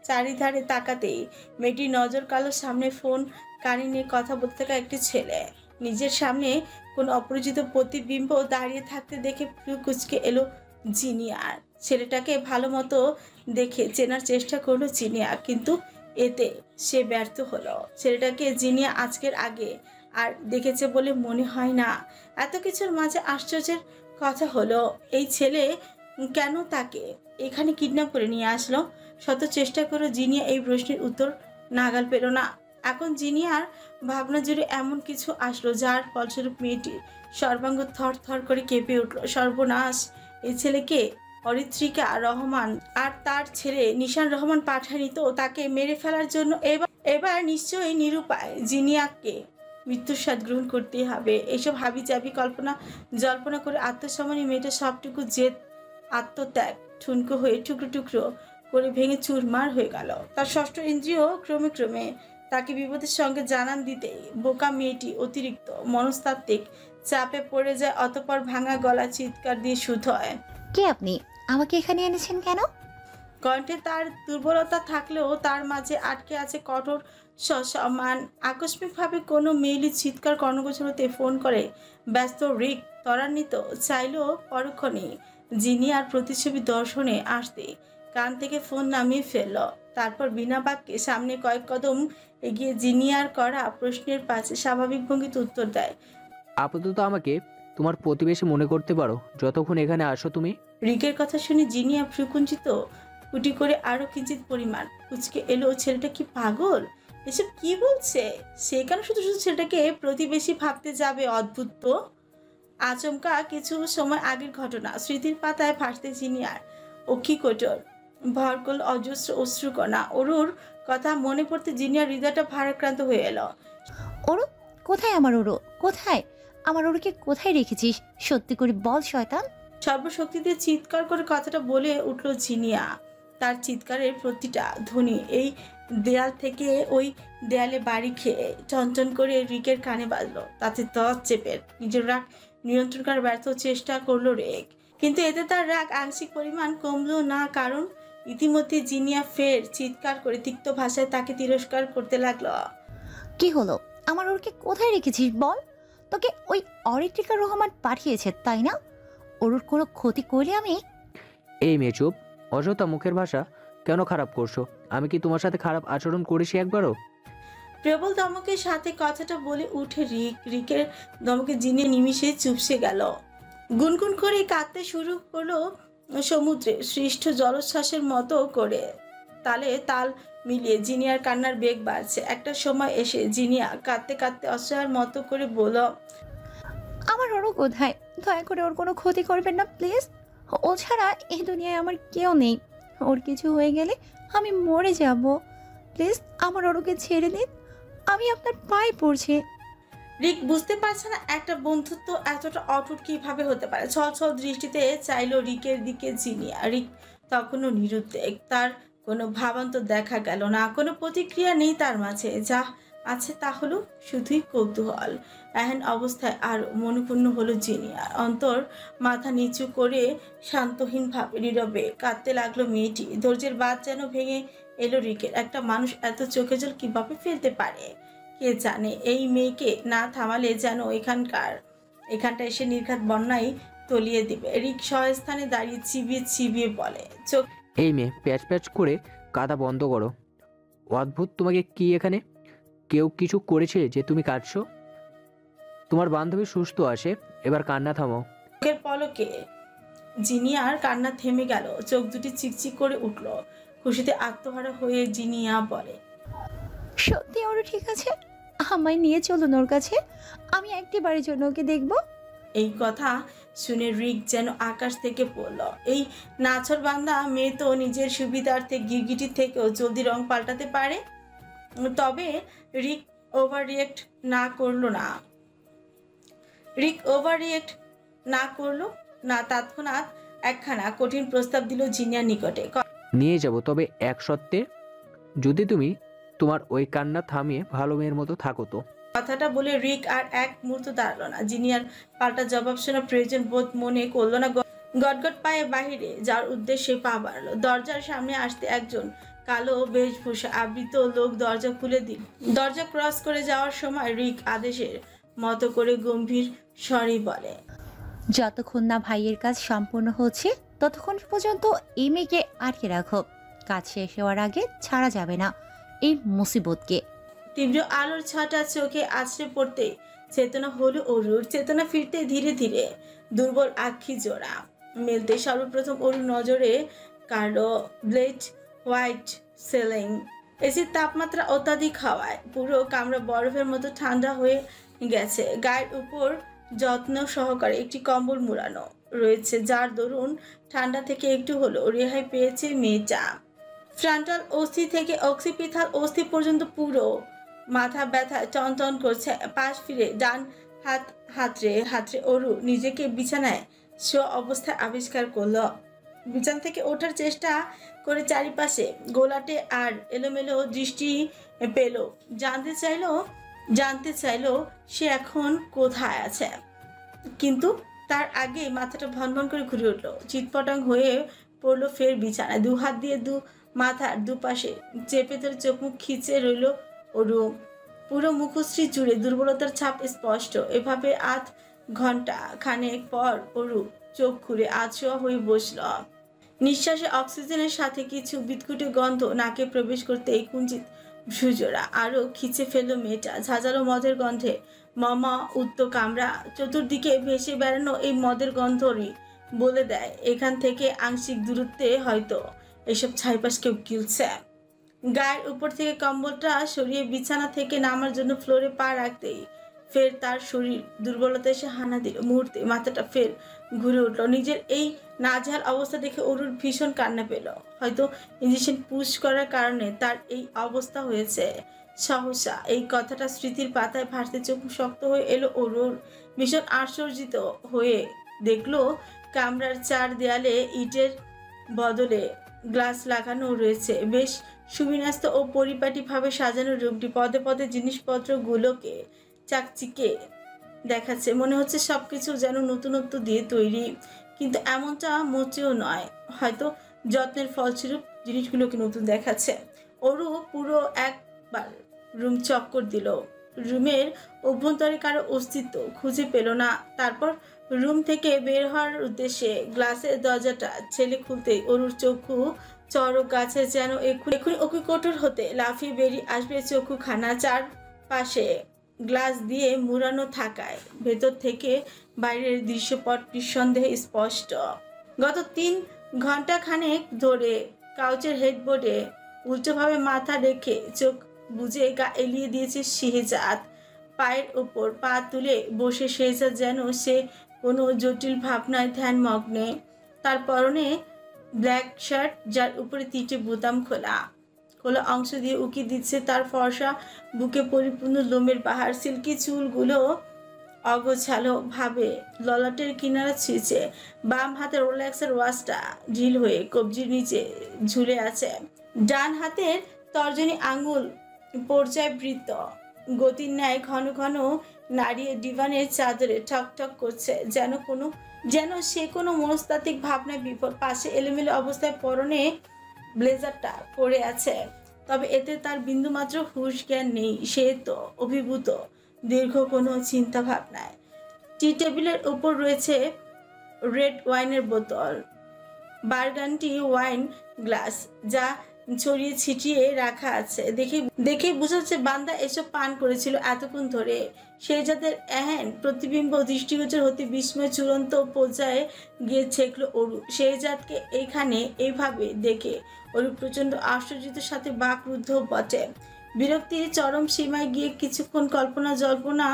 চারিধারে তাকাতেই মেয়েটির নজর কালো। সামনে ফোন কানে নিয়ে কথা বলতে থাকা একটি ছেলে। নিজের সামনে কোনো অপরিচিত প্রতিবিম্ব দাঁড়িয়ে থাকতে দেখে প্রিয় কুচকে এলো জিনিয়ার। ছেলেটাকে ভালো মতো দেখে চেনার চেষ্টা করলো জিনিয়া, কিন্তু এতে সে ব্যর্থ হলো। ছেলেটাকে জিনিয়া আজকের আগে আর দেখেছে বলে মনে হয় না। এত কিছুর মাঝে আশ্চর্যের কথা হলো, এই ছেলে কেন তাকে এখানে কিডন্যাপ করে নিয়ে আসলো? শত চেষ্টা করে জিনিয়া এই প্রশ্নের উত্তর নাগাল পেল না। এখন জিনিয়ার ভাবনা জুড়ে এমন কিছু আসলো যার ফলস্বরূপ মেয়েটির সর্বাঙ্গ থর থর করে কেঁপে উঠল। সর্বনাশ! এই ছেলেকে অরিত্রিকা রহমান আর তার ছেলে নিশান রহমান পাঠানি তো তাকে মেরে ফেলার জন্য। এবার নিশ্চয়ই নিরুপায় জিনিয়াকে মৃত্যুর স্বাদ গ্রহণ করতেই হবে। এইসব হাবিজাবি জল্পনা করে আত্মসম্মানী মেয়েটা সবটুকু জেদ আত্মত্যাগ ঠুনকো হয়ে টুকরো টুকরো করে ভেঙে চুরমার হয়ে গেল। তার ষষ্ঠ ইন্দ্রিয় ক্রমে ক্রমে তাকে বিপদের সঙ্গে জানান দিতেই বোকা মেয়েটি অতিরিক্ত মনস্তাত্ত্বিক চাপে পড়ে যায়। অতঃপর ভাঙা গলা চিৎকার দিয়ে শুধু হয়, কে আপনি? আমাকে এখানে এনেছেন কেন? কণ্ঠে তার দুর্বলতা থাকলেও তার মাঝে আটকে আছে কঠোর সসম্মান। আকস্মিকভাবে কোনো মেয়েলি চিৎকার কর্ণগোচরতে ফোন করে ব্যস্ত রিক ত্বরান্বিত চাইলেও পরক্ষণেই জিনিয়ার প্রতিচ্ছবি দর্শনে আসতে কান থেকে ফোন নামিয়ে ফেলল। তারপর বিনা বাক্যে সামনে কয়েক কদম এগিয়ে জিনিয়ার করা প্রশ্নের পাশে স্বাভাবিক ভঙ্গিতে উত্তর দেয়, আপাতত আমাকে তোমার প্রতিবেশী মনে করতে পারো যতক্ষণ এখানে আসো তুমি। রিকের কথা শুনে জিনিয়া ভ্রুকুঞ্চিত কুটি করে আরো কিঞ্চিত পরিমাণ কুচকে এলো। ছেলেটা কি পাগল? এসব কি বলছে? সে কেন শুধু শুধু ছেলেটাকে প্রতিবেশী ভাবতে যাবে? অদ্ভুত তো। আচমকা কিছু সময় আগের ঘটনা স্মৃতির পাতায় ভাসতে জিনিয়ার অক্ষি কোটর ভর করল অজস্র অশ্রুকণা। অরুর কথা মনে পড়তে জিনিয়ার হৃদয়টা ভারাক্রান্ত হয়ে এলো। ওরু কোথায়? আমার ওরু কোথায়? আমার ওরুকে কোথায় রেখেছিস? সত্যি করে বল শয়তান। সর্বশক্তি দিয়ে চিৎকার করে কথাটা বলে উঠল জিনিয়া। তার চিৎকারের প্রতিটা ধ্বনি এই দেয়াল থেকে ওই দেয়ালে বাড়ি খেয়ে চঞ্চন করে রিকের কানে বাজলো। তাতে দশ চেপের নিজের রাগ নিয়ন্ত্রণ করার ব্যর্থ চেষ্টা করলো রেক, কিন্তু এতে তার রাগ আংশিক পরিমাণ কমলো না। কারণ ইতিমধ্যে জিনিয়া ফের চিৎকার করে তিক্ত ভাষায় তাকে তিরস্কার করতে লাগলো। কি হলো? আমার ওরকে কোথায় রেখেছিস বল? তোকে ওই অরিত্রিকা রহমান পাঠিয়েছে তাই না? ওর কোনো ক্ষতি করলে আমি... এই মেয়ে চুপ। অযথা মুখের ভাষা কেন খারাপ করছো? আমি কি তোমার সাথে খারাপ আচরণ করেছি একবারও? প্রবল দমকের সাথে কথাটা বলে উঠে রিকের দমকে জিনিয়া নিমিষে চুপসে গেল। গুনগুন করে কাঁদতে শুরু হলো সমুদ্রে সৃষ্ট জলোচ্ছ্বাসের মতো করে। তালে তাল মিলিয়ে জিনিয়ার কান্নার বেগ বাড়ছে। একটা সময় এসে জিনিয়া কাঁদতে কাঁদতে অসহায়ের মতো করে বলল, আমার ওরও কোথায়? দয়া করে ওর কোনো ক্ষতি করবেন না প্লিজ। ও ছাড়া এই দুনিয়ায় আমার কেউ নেই। ওর কিছু হয়ে গেলে আমি মরে যাব। প্লিজ আমার ওরকে ছেড়ে দিন, আমি আপনার পায়ে পড়ছি। রিক বুঝতে পারছে না একটা বন্ধুত্ব এতটা অটুট কিভাবে হতে পারে। ছল দৃষ্টিতে চাইলো রিকের দিকে জিনিয়া। রিক তখনও নিরুদ্বেগ, তার কোনো ভাবান্তর দেখা গেল না, কোনো প্রতিক্রিয়া নেই তার মাঝে। যা আছে তা হলো শুধুই কৌতূহল। এহেন অবস্থায় আর মনোপূর্ণ হলো জিনিয়ার। অন্তর মাথা নিচু করে শান্তহীনভাবে নীরবে কাঁদতে লাগলো মেয়েটি। ধৈর্যের বাঁধ যেন ভেঙে এলো রিকের। একটা মানুষ এত চোখে জল কিভাবে ফেলতে পারে কে জানে। এই মেয়েকে না থামালে যেন এখানটা এসে নির্ঘাত বন্যায় তলিয়ে দিবে। রিক সহস্থানে দাঁড়িয়ে চিবিয়ে বলে, চোখ এই মেয়ে প্যাচ প্যাচ করে কাঁদা বন্ধ করো। অদ্ভুত, তোমাকে কি এখানে কেউ কিছু করেছে যে তুমি কাঁদছো? তোমার বান্ধবী সুস্থ আছে, এবার কান্না থামাও। চোখের পলকে জিনিয়ার কান্না থেমে গেল। চোখ দুটি চিকচিক করে উঠল। খুশিতে আত্মহারা হয়ে জিনিয়া বলে, সত্যি ওর ঠিক আছে? আমায় নিয়ে চলুন ওর কাছে, আমি একটিবারের জন্য ওকে দেখব। এই কথা শুনে রিক যেন আকাশ থেকে পড়ল। এই নাছর বান্দা মেয়ে তো নিজের সুবিধার্থে গিরগিটির থেকেও জলদি রং পাল্টাতে পারে। তবে রিক ওভাররিয়েক্ট না করলো না। তৎক্ষণাৎ একখানা কঠিন প্রস্তাব দিল জিনিয়ার নিকটে। নিয়ে যাব, তবে এক সত্ত্বে, যদি তুমি তোমার ওই কান্না থামিয়ে ভালো মেয়ের মতো থাকো তো। কথাটা বলে রিক আর এক মুহূর্ত দাঁড়ালো না। জিনিয়ার পাল্টা জবাব শোনার প্রয়োজন বোধ মনে করলো না। গটগট পায়ে বাহিরে যাওয়ার উদ্দেশ্যে পা বাড়ালো। দরজার সামনে আসতে একজন কালো বেশভূষা আবৃত লোক দরজা খুলে দিল। দরজা ক্রস করে যাওয়ার সময় রিক আদেশের মতো করে গম্ভীর স্বরে বলে, যতক্ষণ না ভাইয়ের কাজ সম্পূর্ণ হচ্ছে ততক্ষণ পর্যন্ত এই মেয়েকে আটকে রাখো। কাজ শেষ হওয়ার আগে ছাড়া যাবে না এই মুসিবতকে। তীব্র আলোর ছাটা চোখে আছড়ে পড়তে চেতনা হলো অরুর। চেতনা ফিরতে ধীরে ধীরে দুর্বল আক্ষি জোড়া মেলতে সর্বপ্রথম অরুর নজরে কালো ব্লেড হোয়াইট সিলিং। এসির তাপমাত্রা অত্যাধিক হওয়ায় পুরো কামরা বরফের মতো ঠান্ডা হয়ে গেছে। গায়ের উপর যত্ন সহকারে একটি কম্বল মুড়ানো রয়েছে, যার দরুন ঠান্ডা থেকে একটু হলো রেহাই পেয়েছে মেয়েটা। ফ্রন্টাল অস্থি থেকে অক্সিপিথাল অস্থি পর্যন্ত পুরো মাথা ব্যথা টনটন করছে। পাশ ফিরে ডান হাত হাতড়ে অরু নিজেকে বিছানায় শো অবস্থায় আবিষ্কার করলো। বিছানা থেকে ওঠার চেষ্টা করে চারিপাশে গোলাটে আর এলোমেলো দৃষ্টি পেল। জানতে চাইলো সে এখন কোথায় আছে, কিন্তু তার আগে মাথাটা ভনভন করে ঘুরে উঠলো। চিৎপটাং হয়ে পড়লো ফের বিছানায়। দু হাত দিয়ে মাথার দুপাশে চেপে ধরে চোখ মুখ খিচে রইল ওরু। পুরো মুখশ্রী জুড়ে দুর্বলতার ছাপ স্পষ্ট। এভাবে আধ ঘন্টা খানেক পর অরু চোখ খুলে আছোয়া হয়ে বসল। নিঃশ্বাসে অক্সিজেনের সাথে কিছু বিদঘুটে গন্ধ নাকে প্রবেশ করতে এই কুঞ্চিত ভ্রুজোড়া আরো খিচে ফেললো মেয়েটা। ঝাঁঝালো মদের গন্ধে মমা উত্ত কামরা, চতুর্দিকে ভেসে বেড়ানো এই মদের গন্ধরই বলে দেয় এখান থেকে আংশিক দূরত্বে হয়তো এসব ছাইপাশ কেউ গিলছে। গায়ের উপর থেকে কম্বলটা সরিয়ে বিছানা থেকে নামার জন্য ফ্লোরে পা রাখতেই ফের তার শরীর দুর্বলতা এসে হানা দিল। মুহূর্তে মাথাটা ফের ঘুরে উঠল। নিজের এই নাজেহাল অবস্থা দেখে অরুর ভীষণ কান্না পেল। হয়তো ইঞ্জেকশন পুশ করার কারণে তার এই অবস্থা হয়েছে। সহসা এই কথাটা স্মৃতির পাতায় ভাসতে চোখ শক্ত হয়ে এলো অরুর। ভীষণ আশ্চর্যিত হয়ে দেখলো কামরার চার দেয়ালে ইটের বদলে গ্লাস লাগানো রয়েছে। বেশ সুবিন্যস্ত ও পরিপাটিভাবে সাজানো রুমটি পদে পদে জিনিসপত্রগুলোকে চাকচিকে দেখাচ্ছে। মনে হচ্ছে সবকিছু যেন নতুনত্ব দিয়ে তৈরি, কিন্তু এমনটা মোটেও নয়। হয়তো যত্নের ফলস্বরূপ জিনিসগুলোকে নতুন দেখাচ্ছে। ওরু পুরো একবার রুম চক্কর দিল, রুমের অভ্যন্তরে কারো অস্তিত্ব খুঁজে পেল না। তারপর রুম থেকে বের হওয়ার উদ্দেশ্যে গ্লাসের দরজাটা ছেলে খুলতেই ওরুর চক্ষু চড়ক গাছে যেন এক্ষুনি ওকে কোটর হতে লাফিয়ে বেরিয়ে আসবে চক্ষু খানা। চারপাশে গ্লাস দিয়ে মুড়ানো থাকায় ভেতর থেকে বাইরের দৃশ্যপট নিঃসন্দেহে স্পষ্ট। গত 3 ঘন্টা খানেক ধরে কাউচের হেডবোর্ডে উল্টোভাবে মাথা রেখে চোখ বুজে গা এলিয়ে দিয়েছে শেহজাদ। পায়ের ওপর পা তুলে বসে শেহজাদ যেন সে কোনো জটিল ভাবনায় ধ্যানমগ্নে। তার পরনে ব্ল্যাক শার্ট, যার উপরে 3টে বোতাম খোলা অংশ দিয়ে উকি দিচ্ছে তার ফর্সা বুকে পরিপূর্ণ লোমের বাহার। সিল্কি চুলগুলো অগোছালো ভাবে ললাটের কিনারা ছুঁয়েছে। বাম হাতের রোলেক্সের ওয়াচটা ঢিল হয়ে কবজির নিচে ঝুলে আছে। ডান হাতের তর্জনী আঙুল পর্যায়বৃত্ত গতির ন্যায় ঘন ঘন নাড়িয়ে ডিভানের চাদরে ঠক ঠক করছে, যেন সে কোনো মনস্তাত্ত্বিক ভাবনায় বিপদ। পাশে এলোমেলো অবস্থায় পরনে ব্লেজারটা পরে আছে, তবে এতে তার বিন্দুমাত্র হুঁশ জ্ঞান নেই। সে তো অভিভূত দীর্ঘ কোনো চিন্তা ভাবনায়। টি টেবিলের উপর রয়েছে রেড ওয়াইনের বোতল, বার্গান্ডি ওয়াইন গ্লাস, যা ছড়িয়ে ছিটিয়ে রাখা আছে। দেখেই বোঝা যাচ্ছে বান্দা এসব পান করেছিল এতক্ষণ ধরে। শেহজাদের এহেন প্রতিবিম্ব দৃষ্টিগোচর হতে বিস্ময় চূড়ান্ত পর্যায়ে গিয়ে ঠেকল ওরু। শেহজাদকে এইখানে এইভাবে দেখে ওরু প্রচণ্ড আশ্চর্যের সাথে বাকরুদ্ধ বটে। বিরক্তির চরম সীমায় গিয়ে কিছুক্ষণ কল্পনা জল্পনা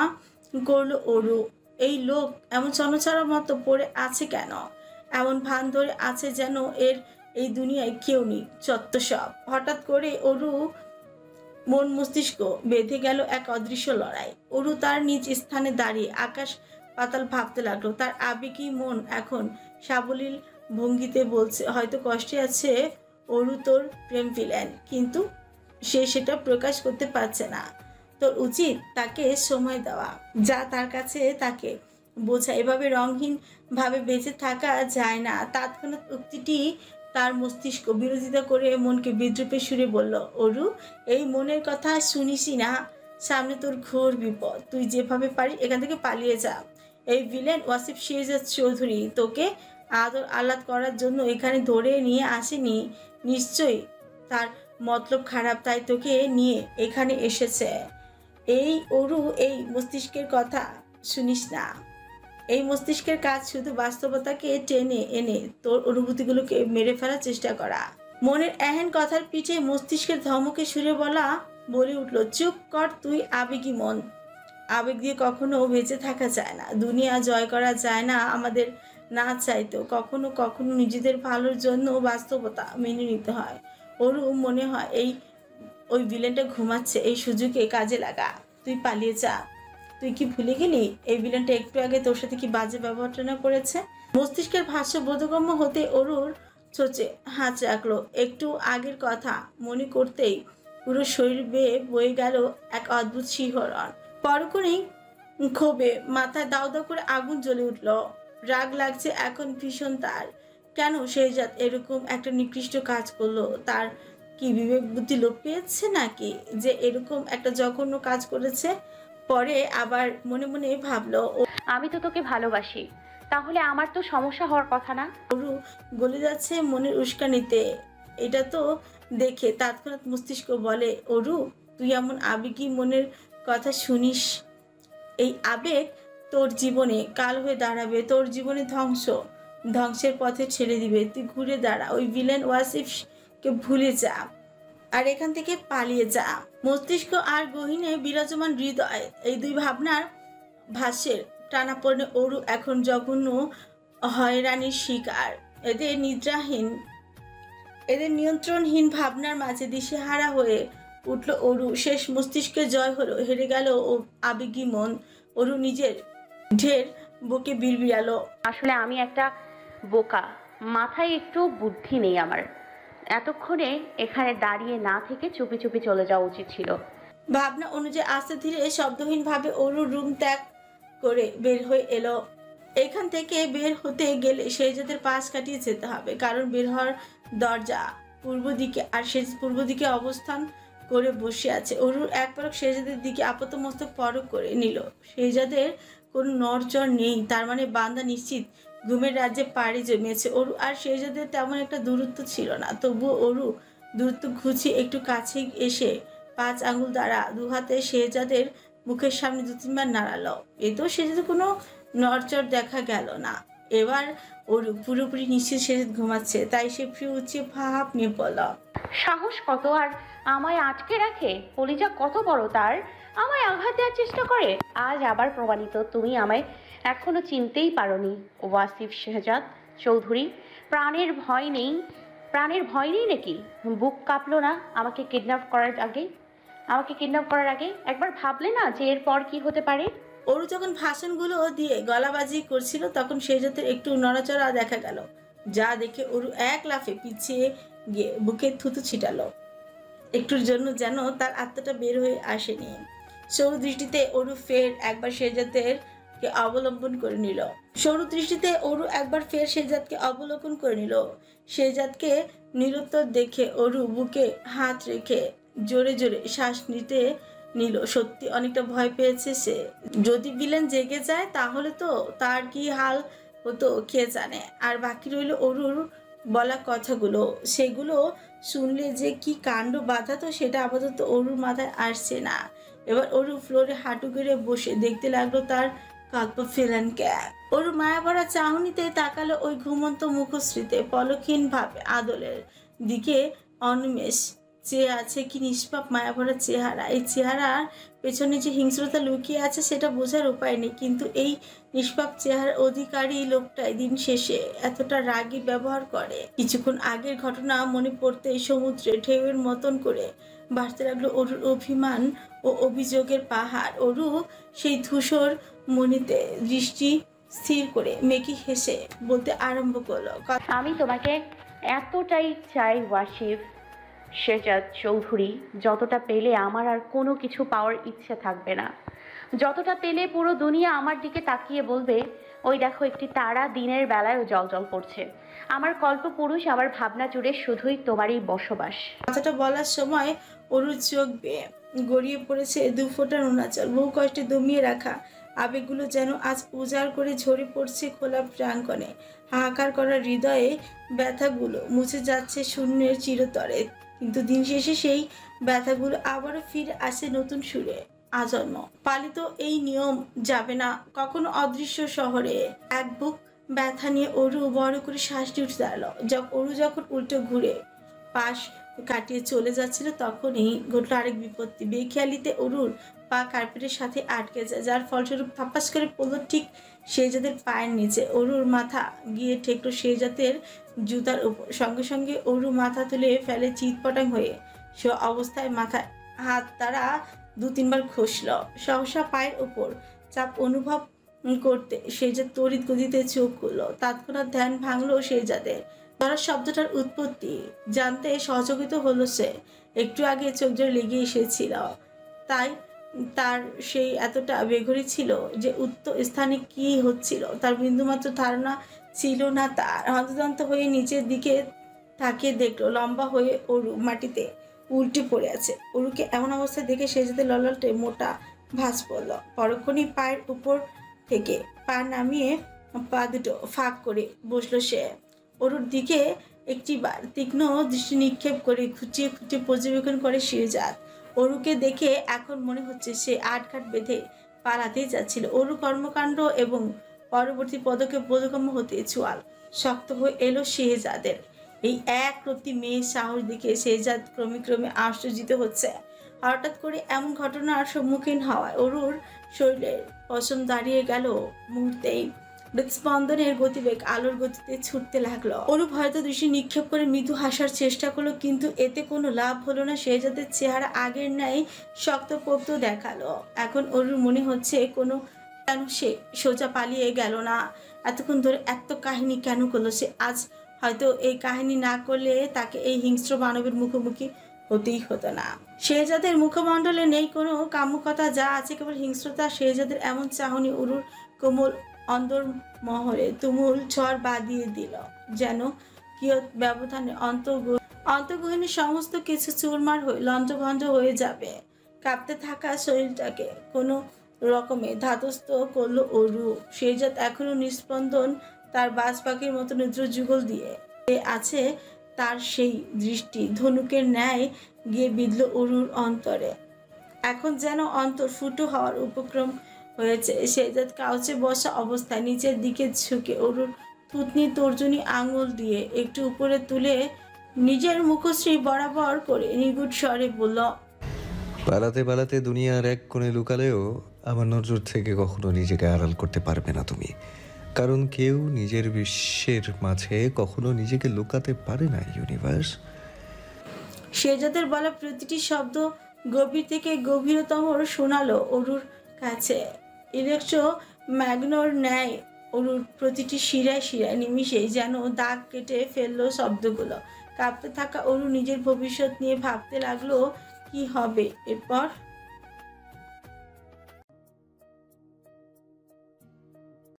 করলো ওরু। এই লোক এমন ছন্নছাড়ার মতো পড়ে আছে কেন? এমন ভান ধরে আছে যেন এই দুনিয়ায় কেউ নেই, চত্ব সব। হঠাৎ করে ওরু মন মস্তিষ্ক বেঁধে গেল এক অদৃশ্য লড়াই। ওরু তার নিজ স্থানে দাঁড়িয়ে আকাশ পাতাল ভাবতে লাগলো। তার আবেগী মন এখন সাবলীল ভঙ্গিতে বলছে, হয়তো কষ্টে আছে ওরু, তোর প্রেম ভিলেন, কিন্তু সে সেটা প্রকাশ করতে পারছে না। তোর উচিত তাকে সময় দেওয়া, যা তার কাছে তাকে বোঝা। এভাবে রঙহীন ভাবে বেঁচে থাকা যায় না। তৎক্ষণাৎ উক্তিটি তার মস্তিষ্ক বিরোধিতা করে মনকে বিদ্রুপে সুরে বলল, ওরু, এই মনের কথা শুনিসই না, সামনে তোর ঘোর বিপদ। তুই যেভাবে পারিস এখান থেকে পালিয়ে যা। এই ভিলেন ওয়াসিফ শেহজাদ চৌধুরী তোকে আদর আহ্লাদ করার জন্য এখানে ধরে নিয়ে আসেনি। নিশ্চয়ই তার মতলব খারাপ, তাই তোকে নিয়ে এখানে এসেছে। এই ওরু, এই মস্তিষ্কের কথা শুনিস না। এই মস্তিষ্কের কাজ শুধু বাস্তবতাকে টেনে এনে তোর অনুভূতিগুলোকে মেরে ফেলার চেষ্টা করা। মনের এহেন কথার পিঠে মস্তিষ্কের ধমকে সুরে বলে উঠল, চুপ কর তুই আবেগী মন। আবেগ দিয়ে কখনো বেঁচে থাকা যায় না, দুনিয়া জয় করা যায় না। আমাদের না চাইতেও কখনো কখনো নিজেদের ভালোর জন্য বাস্তবতা মেনে নিতে হয়। ওরু, মনে হয় ওই ভিলেনটা ঘুমাচ্ছে, এই সুযোগে কাজে লাগা। তুই পালিয়ে যা। তুই কি ভুলে গেলি এই ভিলেনটা একটু আগে তোর সাথে কি বাজে ব্যবহারটা করেছে? মস্তিষ্কের ভাষ্য বোধগম্য হতে ওরুর ছোচে হাঁচ রাখলো। একটু আগের কথা মনে করতেই পুরো শরীর বেয়ে বয়ে গেল এক অদ্ভুত শিহরণ। পরক্ষণেই ক্ষোভে মাথায় দাউ দাউ করে আগুন জ্বলে উঠল। রাগ লাগছে এখন ভীষণ তার। কেন শেহজাদ এরকম একটা নিকৃষ্ট কাজ করলো? তার কি বিবেক বুদ্ধি লোপ পেয়েছে নাকি যে এরকম একটা জঘন্য কাজ করেছে? পরে আবার মনে মনে ভাবলো, আমি তো তোকে ভালোবাসি, তাহলে আমার তো সমস্যা হওয়ার কথা না। ওরু গলে যাচ্ছে মনের উস্কানিতে। এটা তো দেখে তৎক্ষণাৎ মস্তিষ্ক বলে, ওরু, তুই এমন আবেগী মনের কথা শুনিস? এই আবেগ তোর জীবনে কাল হয়ে দাঁড়াবে, তোর জীবনে ধ্বংসের পথে ছেড়ে দিবে। তুই ঘুরে দাঁড়া, ওই ভিলেন ওয়াসিফকে ভুলে যা আর এখান থেকে পালিয়ে যা। মস্তিষ্ক আর গহীনে বিরাজমান হৃদয়, এই দুই ভাবনার ভাষ্যের টানাপড়ে ওরু এখন জঘন্য হয়রানির শিকার। এদের নিয়ন্ত্রণহীন ভাবনার মাঝে দিশেহারা হয়ে উঠল ওরু। শেষ মস্তিষ্কে জয় হলো, হেরে গেল ও আবেগী মন। ওরু নিজের ঢের বুকে বিড়বিড়ালো, আসলে আমি একটা বোকা, মাথায় একটু বুদ্ধি নেই আমার। এতক্ষণে এখানে দাঁড়িয়ে না থেকে চুপি চুপি চলে যাওয়া উচিত ছিল। ভাবনা অনুযায়ী আস্তে ধীরে শব্দহীন ভাবে ওরু রুম ত্যাগ করে বের হয়ে এলো। এখান থেকে বের হতে গেলে শেহজাদের পাশ কাটিয়ে যেতে হবে, কারণ বের হওয়ার দরজা পূর্ব দিকে, আর শেহজাদ পূর্ব দিকে অবস্থান করে বসে আছে। অরুর এক পলক শেহজাদের দিকে আপাতমস্তক পরক করে নিল। শেহজাদের কোনো নড়চড় নেই, তার মানে বান্দা নিশ্চিত ঘুমের রাজ্যে পাড়ি জমিয়েছে। অরু আর শেহজাদের তেমন একটা দূরত্ব ছিল না, তবুও অরু দূরত্ব ঘুচিয়ে একটু কাছে এসে 5 আঙ্গুল দ্বারা 2 হাতে শেহজাদের মুখের সামনে 2-3 বার নাড়ালো। এতেও শেহজাদের কোনো নড়চড় দেখা গেল না। এবার অরু পুরোপুরি নিশ্চিত শেহজাদ ঘুমাচ্ছে, তাই সে ফ্রি উঁচিয়ে ভাব নিয়ে পড়ল। সাহস কত আর আমায় আটকে রাখে, কলিজা কত বড় তার, আমায় আঘাত দেওয়ার চেষ্টা করে। আজ আবার প্রমাণিত তুমি আমায় এখনো চিনতেই পারোনি ওয়াসিফ শেহজাদ চৌধুরী। প্রাণের ভয় নেই নাকি? বুক কাঁপলো না আমাকে কিডন্যাপ করার আগে? একবার ভাবলে না যে এরপর কি হতে পারে? অরু যখন ভাষণগুলো দিয়ে গলাবাজি করছিল তখন শেহজাদের একটু নড়াচড়া দেখা গেল, যা দেখে অরু এক লাফে পিছিয়ে গিয়ে বুকে থুতু ছিটালো। একটুর জন্য যেন তার আত্মাটা বের হয়ে আসেনি। সরু দৃষ্টিতে অরু ফের একবার শেহজাদকে অবলম্বন করে নিল। শেহজাদকে নিরুত্তর দেখে অরু বুকে হাত রেখে জোরে জোরে শ্বাস নিতে নিল। সত্যি অনেকটা ভয় পেয়েছে সে। যদি ভিলেন জেগে যায় তাহলে তো তার কি হাল হতো কে জানে। আর বাকি রইল অরুর বলা কথাগুলো, সেগুলো শুনলে যে কি কাণ্ড বাঁধাতো সেটা আপাতত অরুর মাথায় আসছে না। এবার অরু ফ্লোরে হাঁটু গেড়ে বসে দেখতে লাগলো তার কল্প ভিলেনকে। অরু মায়াভরা চাহনিতে তাকালো ওই ঘুমন্ত মুখশ্রীতে। পলকহীন ভাবে আদলের দিকে অনিমেষ চেয়ে আছে, কি নিষ্পাপ মায়াভরা চেহারা। এই চেহারার পেছনে যে হিংস্রতা লুকিয়ে আছে সেটা বোঝার উপায় নেই, কিন্তু এই নিষ্পাপ চেহারার অধিকারী লোকটাই দিন শেষে এতটা রাগী ব্যবহার করে। কিছুক্ষণ আগের ঘটনা মনে পড়তে সমুদ্রে ঢেউয়ের মতন করে বাড়তে লাগলো অরুর অভিমান ও অভিযোগের পাহাড়। অরু সেই ধূসর মনিতে দৃষ্টি স্থির করে মেকি হেসে বলতে আরম্ভ করলো, আমি তোমাকে এতটাই চাই ওয়াসিফ শেহজাদ চৌধুরী, যতটা পেলে আমার আর কোনো কিছু পাওয়ার ইচ্ছে থাকবে না। যতটা পেলে পুরো দুনিয়া আমার দিকে তাকিয়ে বলবে, ওই দেখো একটি তারা দিনের বেলায়ও জলজল করছে। আমার কল্পপুরুষ, আমার ভাবনা জুড়ে শুধুই তোমারই বসবাস। কথাটা বলার সময় অরুর চোখ বেয়ে গড়িয়ে পড়েছে 2 ফোঁটা নোনাজল। বহু কষ্টে দমিয়ে রাখা আবেগগুলো যেন আজ উজাড় করে ঝরে পড়ছে খোলা প্রাঙ্গণে। হাহাকার করা হৃদয়ে ব্যথাগুলো মুছে যাচ্ছে শূন্যের চিরতরে, কিন্তু দিন শেষে সেই ব্যথাগুলো আবারও ফিরে আসে নতুন সুরে। আজন্ম পালিত এই নিয়ম যাবে না কখনো অদৃশ্য শহরে। এক বুক ব্যথা নিয়ে অরু বড় করে শ্বাস দিয়ে উঠে দাঁড়ালো। অরু যখন উল্টো ঘুরে পাশ কাটিয়ে চলে যাচ্ছিল তখনই ঘটলো আরেক বিপত্তি। বেখেয়ালিতে অরুর পা কার্পেটের সাথে আটকে যায়, যার ফলস্বরূপ থাপ্পাস করে পড়লো ঠিক শেহজাদের পায়ের নিচে। অরুর মাথা গিয়ে ঠেকলো শেহজাদের জুতার উপর। সঙ্গে সঙ্গে অরু মাথা তুলে ফেলে চিৎপটাং হয়ে। সে অবস্থায় মাথায় হাত দ্বারা 2-3 বার ঘষল। সহসা পায়ের উপর চাপ অনুভব করতে শেহজাদ তড়িৎ গতিতে চোখ খুললো। তৎক্ষণাৎ ধ্যান ভাঙলো শেহজাদের। ধরার শব্দটার উৎপত্তি জানতে সহযোগিত হলো সে। একটু আগে চোখ জোরে লেগে এসেছিল, তাই তার সেই এতটা বেঘরে ছিল যে উত্তর স্থানে কি হচ্ছিল তার বিন্দুমাত্র ধারণা ছিল না তার। হন্তদন্ত হয়ে নিচের দিকে তাকিয়ে দেখলো লম্বা হয়ে অরু মাটিতে উল্টে পড়ে আছে। অরুকে এমন অবস্থায় দেখে শেহজাদের ললাটে মোটা ভাঁজ পড়ল। পরক্ষণই পায়ের উপর থেকে পা নামিয়ে পা দুটো ফাঁক করে বসলো সে। অরুর দিকে একটিবার তীক্ষ্ণ দৃষ্টি নিক্ষেপ করে খুঁচিয়ে খুঁচিয়ে পর্যবেক্ষণ করে শেহজাদ। অরুকে দেখে এখন মনে হচ্ছে সে আটঘাট বেঁধে পালাতেই যাচ্ছিল। অরু কর্মকাণ্ড এবং পরবর্তী পদক্ষেপ বোধগম্য হতে চোয়াল শক্ত হয়ে এলো শেহজাদের। এই এক প্রতি মেয়ের সাহস দেখে শেহজাদ ক্রমে আশ্চর্যিত হচ্ছে। হঠাৎ করে এমন ঘটনার সম্মুখীন হওয়ায় অরুর শরীরের পশম দাঁড়িয়ে গেল মুহূর্তেই। হৃদস্পন্দনের গতিবেগ আলোর গতিতে ছুটতে লাগলো। অরু ভয়ত দৃষ্টি নিক্ষেপ করে মৃদু হাসার চেষ্টা করলো, কিন্তু এতে কোনো লাভ হলো না। শেহজাদের চেহারা আগের ন্যায় শক্তপোক্ত দেখালো। এখন অরুর মনে হচ্ছে কেন সে সোজা পালিয়ে গেল না। এতক্ষণ ধরে এত কাহিনী কেন করলো সে? আজ হয়তো এই কাহিনী না করলে তাকে এই হিংস্র মানবের মুখোমুখি হতেই হতো না। শেহজাদের মুখমণ্ডলে নেই কোনো কামুকতা, যা আছে কেবল হিংস্রতা। শেহজাদের এমন চাহনি অরুর কোমল অন্তর মহলে তুমুল ঝড় বাঁধিয়ে দিল, যেন কিয়ৎ ব্যবধানে অন্তর্গহীনের সমস্ত কিছু চুরমার হয়ে লণ্ডভণ্ড হয়ে যাবে। কাঁপতে থাকা শরীরটাকে কোনো রকমে ধাতস্থ করলো অরু। শেহজাদ এখনো নিস্পন্দন, তার বাজ পাখির মতো নেত্র যুগল দিয়ে আছে। তার সেই দৃষ্টি ধনুকের ন্যায় গিয়ে বিঁধল অরুর অন্তরে। এখন যেন অন্তর ফুটো হওয়ার উপক্রম হয়েছে। শেহজাদ কাউচে বসা অবস্থায় নিচের দিকে ঝুঁকে অরুর থুতনি তর্জনী আঙুল দিয়ে একটু উপরে তুলে নিজের মুখশ্রী বরাবর করে নিগুড় স্বরে বলল, পালাতে পালাতে দুনিয়ার এক কোণে লুকালেও আমার নজর থেকে কখনো নিজেকে আড়াল করতে পারবে না তুমি, কারণ কেউ নিজের বিশ্বের মাঝে কখনো নিজেকে লুকাতে পারে না ইউনিভার্স। শেহজাদের বলা প্রতিটি শব্দ গভীর থেকে গভীরতম শোনালো অরুর কাছে। ইলেকট্রো ম্যাগনোর ন্যায় অরুর প্রতিটি শিরায় শিরায় নিমিষেই যেন দাগ কেটে ফেললো শব্দগুলো। কাঁপতে থাকা অরু নিজের ভবিষ্যৎ নিয়ে ভাবতে লাগলো, কি হবে এরপর।